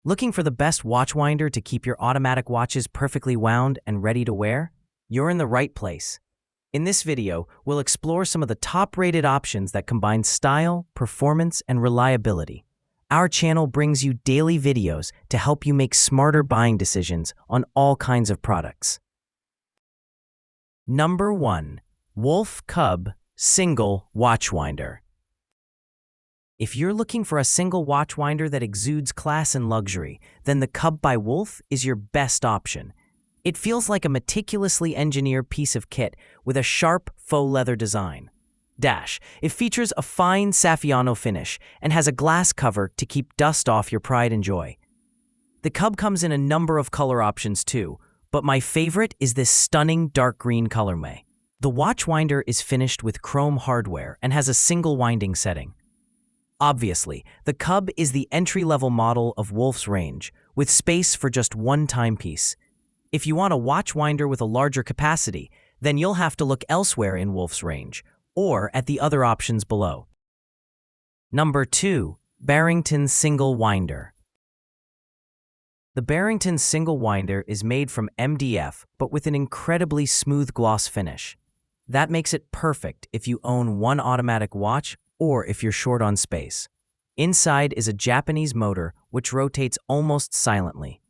Looking for the best watch winder to keep your automatic watches perfectly wound and ready to wear? You're in the right place. In this video, we'll explore some of the top-rated options that combine style, performance, and reliability. Our channel brings you daily videos to help you make smarter buying decisions on all kinds of products. Number 1. Wolf Cub Single Watch Winder. If you're looking for a single watch winder that exudes class and luxury, then the Cub by Wolf is your best option. It feels like a meticulously engineered piece of kit with a sharp faux leather design. It features a fine Saffiano finish and has a glass cover to keep dust off your pride and joy. The Cub comes in a number of color options too, but my favorite is this stunning dark green colorway. The watch winder is finished with chrome hardware and has a single winding setting. Obviously, the Cub is the entry-level model of Wolf's range, with space for just one timepiece. If you want a watch winder with a larger capacity, then you'll have to look elsewhere in Wolf's range, or at the other options below. Number 2. Barrington Single Winder. The Barrington Single Winder is made from MDF, but with an incredibly smooth gloss finish. That makes it perfect if you own one automatic watch or if you're short on space. Inside is a Japanese motor which rotates almost silently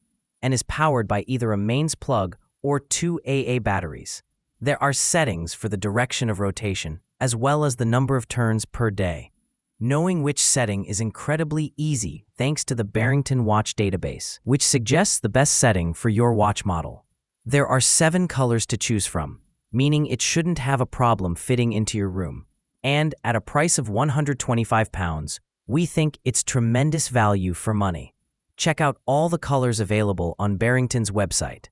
and is powered by either a mains plug or 2 AA batteries. There are settings for the direction of rotation, as well as the number of turns per day. Knowing which setting is incredibly easy thanks to the Barrington Watch database, which suggests the best setting for your watch model. There are 7 colors to choose from, meaning it shouldn't have a problem fitting into your room. And at a price of £125, we think it's tremendous value for money. Check out all the colors available on Barrington's website.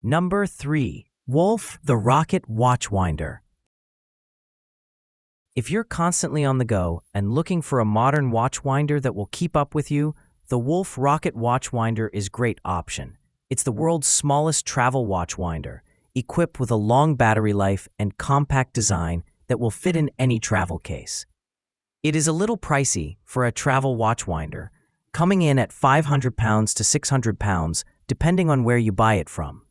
Number 3. Wolf the Rocket Watch Winder. If you're constantly on the go and looking for a modern watch winder that will keep up with you, the Wolf Rocket Watch Winder is a great option. It's the world's smallest travel watch winder, equipped with a long battery life and compact design that will fit in any travel case. It is a little pricey for a travel watch winder, coming in at £500 to £600 depending on where you buy it from.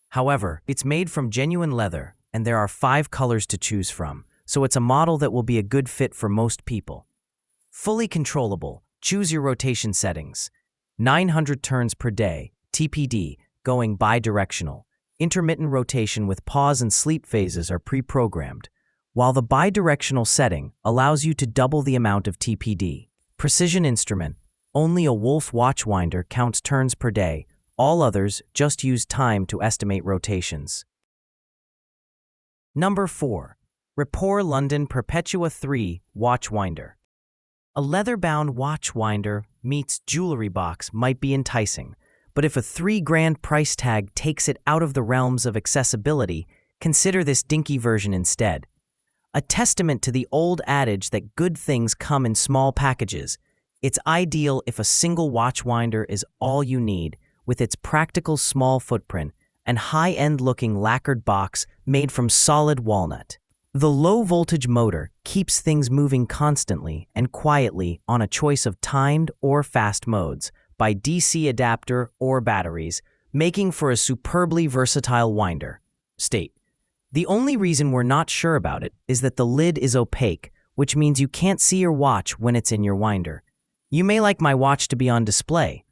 However, it's made from genuine leather and there are 5 colors to choose from, so it's a model that will be a good fit for most people. Fully controllable, choose your rotation settings. 900 turns per day, TPD, going bi-directional. Intermittent rotation with pause and sleep phases are pre-programmed, while the bi-directional setting allows you to double the amount of TPD. Precision instrument. Only a Wolf watch winder counts turns per day. All others just use time to estimate rotations. Number 4. Rapport London Perpetua 3 Watch Winder. A leather-bound watch winder meets jewelry box might be enticing, but if a $3,000 price tag takes it out of the realms of accessibility, consider this dinky version instead. A testament to the old adage that good things come in small packages, it's ideal if a single watch winder is all you need, with its practical small footprint and high-end looking lacquered box made from solid walnut. The low-voltage motor keeps things moving constantly and quietly on a choice of timed or fast modes, by DC adapter or batteries, making for a superbly versatile winder. The only reason we're not sure about it is that the lid is opaque, which means you can't see your watch when it's in your winder. You may like my watch to be on display,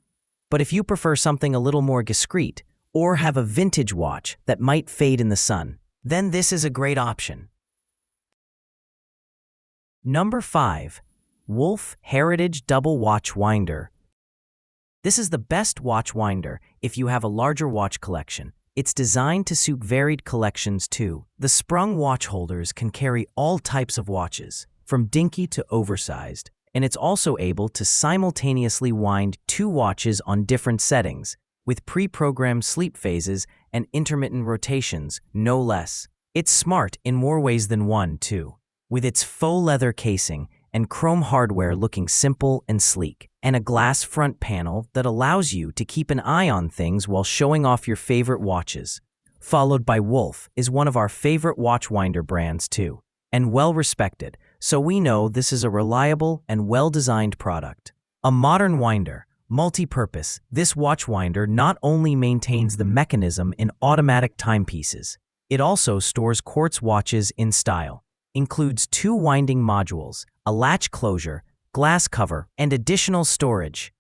but if you prefer something a little more discreet or have a vintage watch that might fade in the sun, then this is a great option. Number 5. Wolf Heritage Double Watch Winder. This is the best watch winder if you have a larger watch collection. It's designed to suit varied collections too. The sprung watch holders can carry all types of watches, from dinky to oversized, and it's also able to simultaneously wind 2 watches on different settings, with pre-programmed sleep phases and intermittent rotations, no less. It's smart in more ways than one, too, with its faux leather casing and chrome hardware looking simple and sleek, and a glass front panel that allows you to keep an eye on things while showing off your favorite watches. Followed by Wolf is one of our favorite watch winder brands too, and well respected, so we know this is a reliable and well-designed product. A modern winder, multi-purpose, this watch winder not only maintains the mechanism in automatic timepieces, it also stores quartz watches in style, includes 2 winding modules, a latch closure, glass cover, and additional storage.